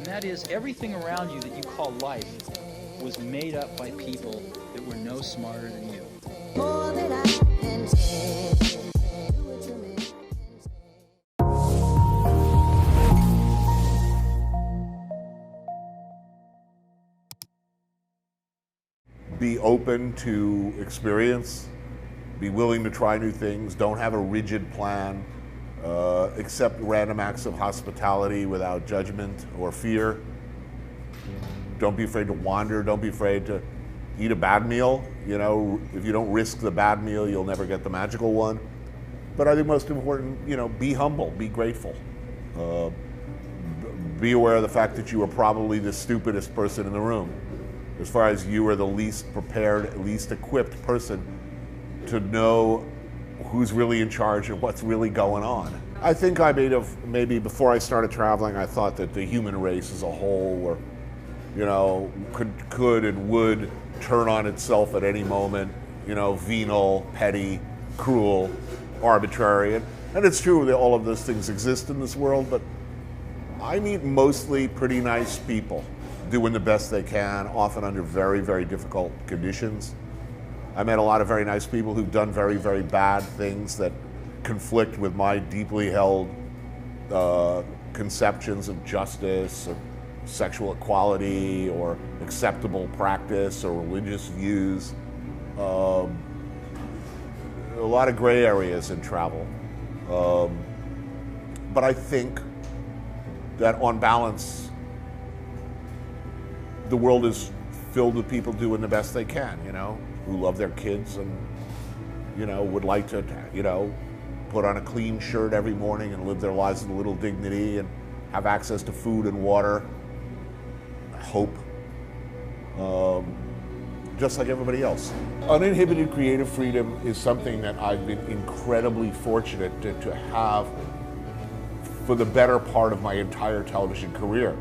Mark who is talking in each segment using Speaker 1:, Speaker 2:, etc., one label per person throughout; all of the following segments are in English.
Speaker 1: that is everything around you that you call life was made up by people that were no smarter than you. More than I can say.
Speaker 2: Be open to experience, be willing to try new things, don't have a rigid plan, accept random acts of hospitality without judgment or fear. Don't be afraid to wander, don't be afraid to eat a bad meal. You know, if you don't risk the bad meal, you'll never get the magical one. But I think most important, you know, be humble, be grateful. Be aware of the fact that you are probably the stupidest person in the room, as far as you are the least prepared, least equipped person to know who's really in charge and what's really going on. I think I maybe before I started traveling, I thought that the human race as a whole were, you know, could and would turn on itself at any moment, you know, venal, petty, cruel, arbitrary. And it's true that all of those things exist in this world, but I meet mostly pretty nice people doing the best they can, often under very, very difficult conditions. I met a lot of very nice people who've done very, very bad things that conflict with my deeply held conceptions of justice or sexual equality or acceptable practice or religious views. A lot of gray areas in travel. But I think that on balance, the world is filled with people doing the best they can, you know, who love their kids and, you know, would like to, you know, put on a clean shirt every morning and live their lives with a little dignity and have access to food and water, hope, just like everybody else. Uninhibited creative freedom is something that I've been incredibly fortunate to have for the better part of my entire television career.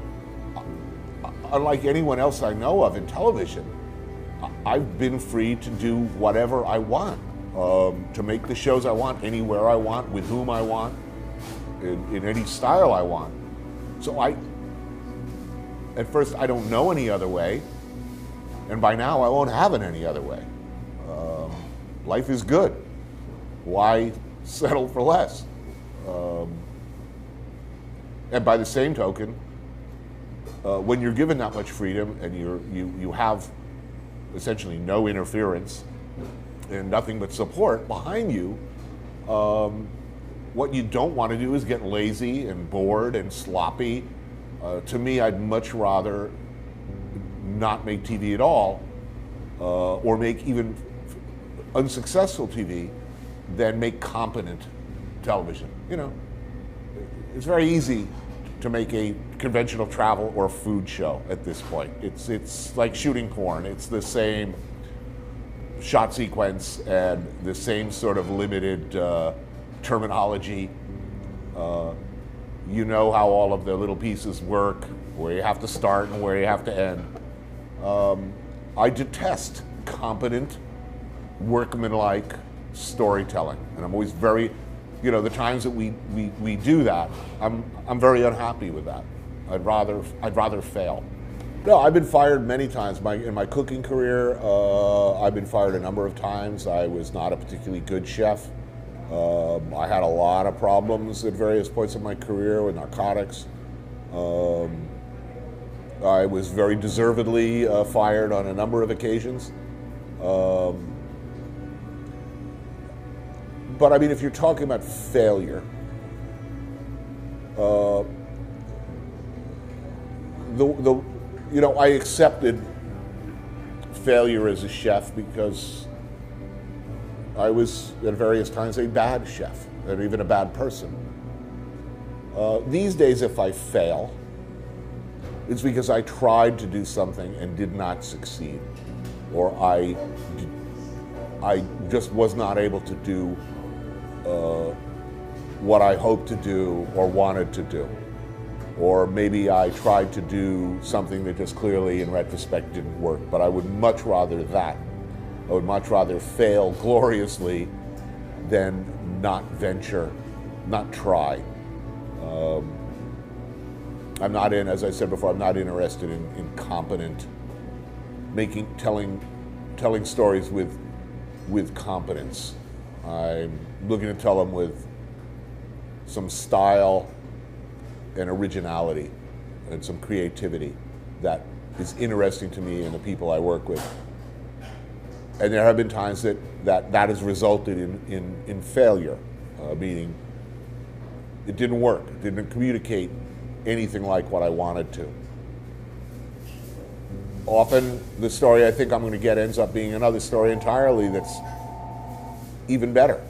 Speaker 2: Unlike anyone else I know of in television, I've been free to do whatever I want, to make the shows I want, anywhere I want, with whom I want, in any style I want. So at first I don't know any other way, and by now I won't have it any other way. Life is good. Why settle for less? And by the same token, when you're given that much freedom and you have essentially no interference and nothing but support behind you, what you don't want to do is get lazy and bored and sloppy. To me, I'd much rather not make TV at all, or make even unsuccessful TV, than make competent television. You know, it's very easy to make a conventional travel or food show at this point. It's like shooting porn. It's the same shot sequence and the same sort of limited terminology. You know how all of the little pieces work, where you have to start and where you have to end. I detest competent, workmanlike storytelling, and I'm always very, you know, the times that we do that, I'm very unhappy with that. I'd rather fail. No, I've been fired many times. In my cooking career, I've been fired a number of times. I was not a particularly good chef. I had a lot of problems at various points in my career with narcotics. I was very deservedly fired on a number of occasions. But I mean, if you're talking about failure, you know, I accepted failure as a chef because I was at various times a bad chef and even a bad person. These days, if I fail, it's because I tried to do something and did not succeed, or I just was not able to do what I hoped to do or wanted to do. Or maybe I tried to do something that just clearly, in retrospect, didn't work. But I would much rather that. I would much rather fail gloriously than not venture, not try. I'm not in, as I said before, I'm not interested in competent, telling stories with competence. I'm looking to tell them with some style and originality and some creativity that is interesting to me and the people I work with. And there have been times that has resulted in failure, meaning it didn't work, it didn't communicate anything like what I wanted to. Often the story I think I'm going to get ends up being another story entirely that's even better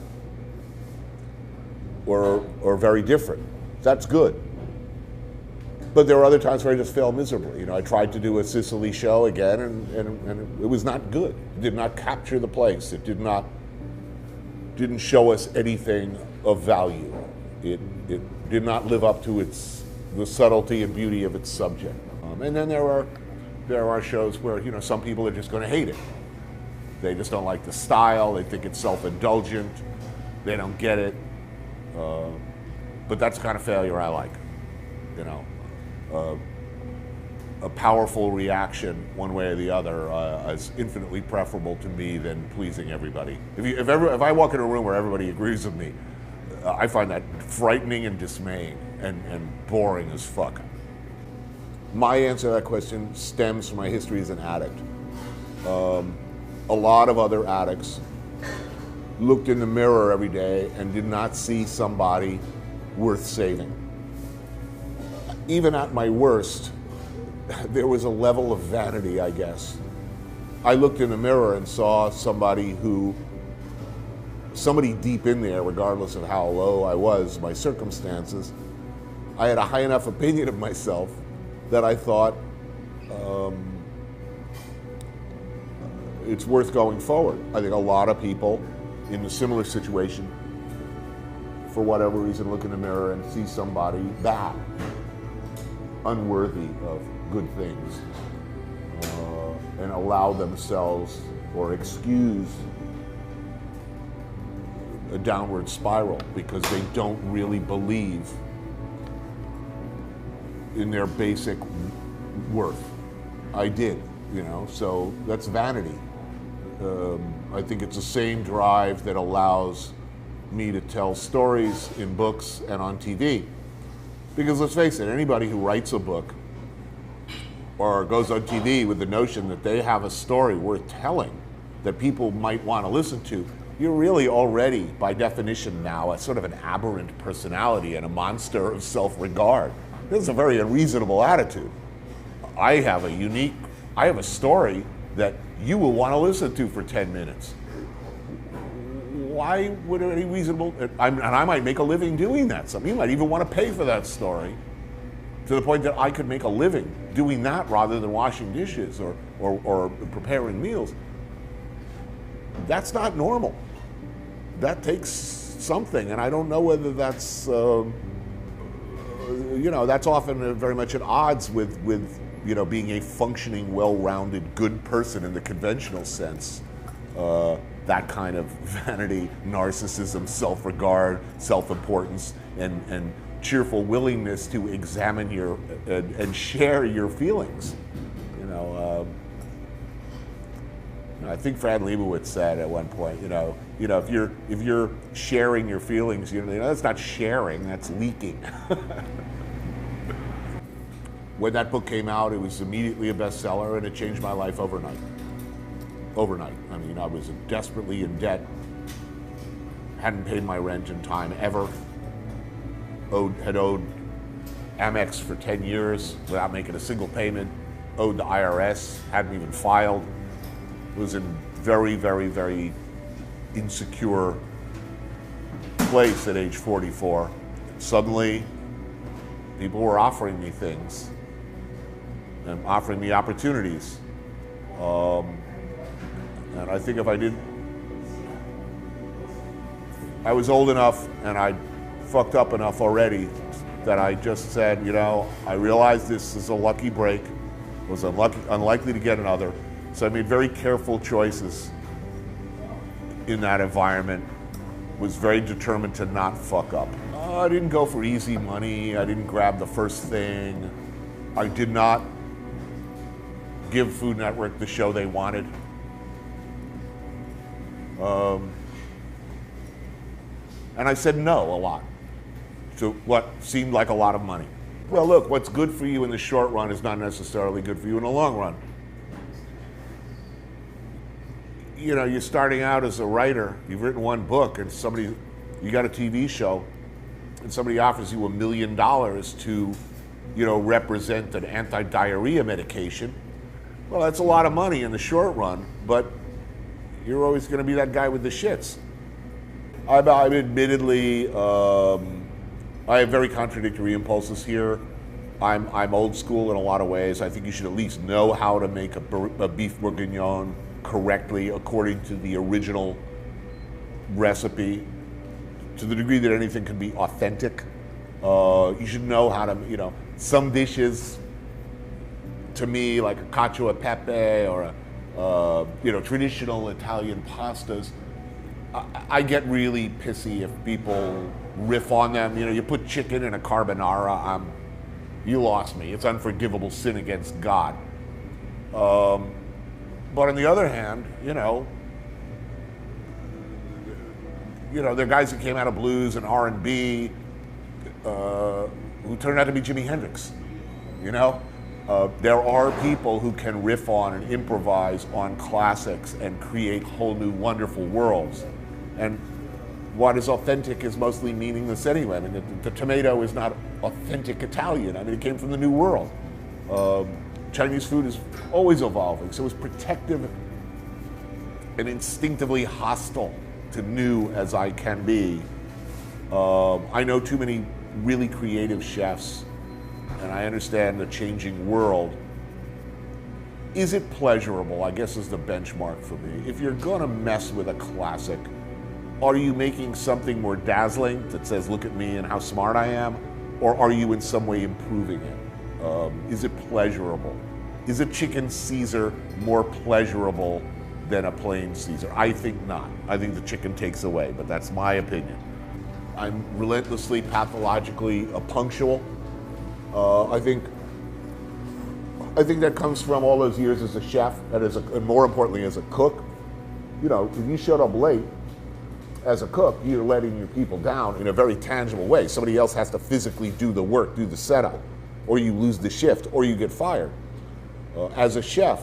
Speaker 2: or very different. That's good. But there are other times where I just fail miserably. You know, I tried to do a Sicily show again, and it was not good. It did not capture the place. It didn't show us anything of value. It did not live up to the subtlety and beauty of its subject. And then there are shows where, you know, some people are just going to hate it. They just don't like the style. They think it's self-indulgent. They don't get it. But that's the kind of failure I like. You know, a powerful reaction one way or the other is infinitely preferable to me than pleasing everybody. If I walk in a room where everybody agrees with me, I find that frightening and dismaying and boring as fuck. My answer to that question stems from my history as an addict. A lot of other addicts looked in the mirror every day and did not see somebody worth saving. Even at my worst, there was a level of vanity, I guess. I looked in the mirror and saw somebody deep in there, regardless of how low I was, my circumstances. I had a high enough opinion of myself that I thought it's worth going forward. I think a lot of people in a similar situation, for whatever reason, look in the mirror and see somebody bad, unworthy of good things, and allow themselves or excuse a downward spiral because they don't really believe in their basic worth. I did, you know, so that's vanity. I think it's the same drive that allows me to tell stories in books and on TV. Because let's face it, anybody who writes a book or goes on TV with the notion that they have a story worth telling that people might want to listen to, you're really already, by definition now, a sort of an aberrant personality and a monster of self-regard. This is a very unreasonable attitude. I have a story that you will want to listen to for 10 minutes. Why would any reasonable, and I might make a living doing that. Some of you might even want to pay for that story, to the point that I could make a living doing that rather than washing dishes or preparing meals. That's not normal. That takes something, and I don't know whether that's, you know, that's often very much at odds with you know, being a functioning, well-rounded, good person in the conventional sense. That kind of vanity, narcissism, self-regard, self-importance, and cheerful willingness to examine and share your feelings. You know, I think Fran Lebowitz said at one point, you know, if you're sharing your feelings, you know, that's not sharing, that's leaking. When that book came out, it was immediately a bestseller, and it changed my life overnight. Overnight. I mean, I was desperately in debt, hadn't paid my rent in time ever, had owed Amex for 10 years without making a single payment, owed the IRS, hadn't even filed, was in very, very, very insecure place at age 44. Suddenly, people were offering me things and offering me opportunities. And I think if I didn't, I was old enough and I fucked up enough already that I just said, you know, I realized this is a lucky break, was unlikely to get another. So I made very careful choices in that environment, was very determined to not fuck up. I didn't go for easy money. I didn't grab the first thing. I did not give Food Network the show they wanted. And I said no a lot to what seemed like a lot of money. Well, look, what's good for you in the short run is not necessarily good for you in the long run. You know, you're starting out as a writer, you've written one book, and you got a TV show, and somebody offers you $1 million to, you know, represent an anti-diarrhea medication. Well, that's a lot of money in the short run, but you're always going to be that guy with the shits. I'm admittedly, I have very contradictory impulses here. I'm old school in a lot of ways. I think you should at least know how to make a beef bourguignon correctly according to the original recipe. To the degree that anything can be authentic, you should know how to, you know, some dishes, to me, like a cacio e pepe or you know, traditional Italian pastas, I get really pissy if people riff on them. You know, you put chicken in a carbonara, you lost me. It's unforgivable sin against God. But on the other hand, you know, there are guys that came out of blues and R&B who turned out to be Jimi Hendrix. You know, there are people who can riff on and improvise on classics and create whole new wonderful worlds. And what is authentic is mostly meaningless anyway. I mean, the tomato is not authentic Italian. I mean, it came from the New World. Chinese food is always evolving, so it's protective and instinctively hostile to new as I can be. I know too many really creative chefs, and I understand the changing world. Is it pleasurable, I guess, is the benchmark for me. If you're gonna mess with a classic, are you making something more dazzling that says, look at me and how smart I am? Or are you in some way improving it? Is it pleasurable? Is a chicken Caesar more pleasurable than a plain Caesar? I think not. I think the chicken takes away, but that's my opinion. I'm relentlessly, pathologically punctual. I think that comes from all those years as a chef and more importantly as a cook. You know, if you showed up late as a cook, you're letting your people down in a very tangible way. Somebody else has to physically do the work, do the setup, or you lose the shift, or you get fired. As a chef,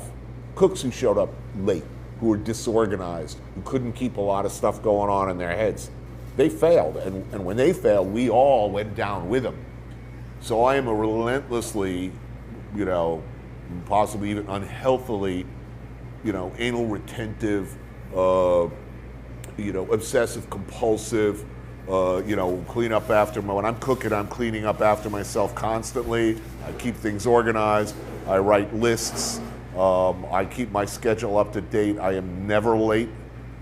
Speaker 2: cooks who showed up late, who were disorganized, who couldn't keep a lot of stuff going on in their heads, they failed. And when they failed, we all went down with them. So I am a relentlessly, you know, possibly even unhealthily, you know, anal retentive, you know, obsessive compulsive, you know, clean up after when I'm cooking, I'm cleaning up after myself constantly. I keep things organized. I write lists. I keep my schedule up to date. I am never late.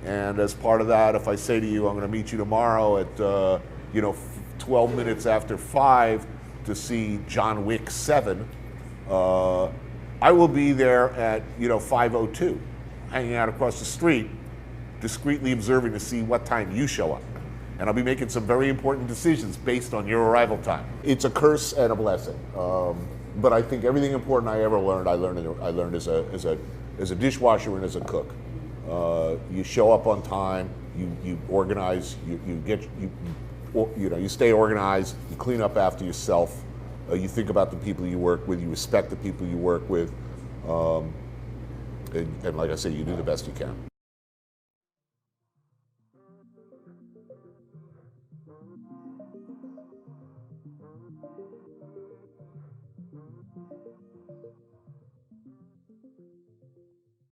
Speaker 2: And as part of that, if I say to you, I'm going to meet you tomorrow at, you know, 12 minutes after 5 to see John Wick 7, I will be there at, you know, 5:02, hanging out across the street, discreetly observing to see what time you show up. And I'll be making some very important decisions based on your arrival time. It's a curse and a blessing. But I think everything important I ever learned, I learned as a dishwasher and as a cook. You show up on time, you organize, you stay organized, you clean up after yourself, you think about the people you work with, you respect the people you work with, and like I say, you do the best you can.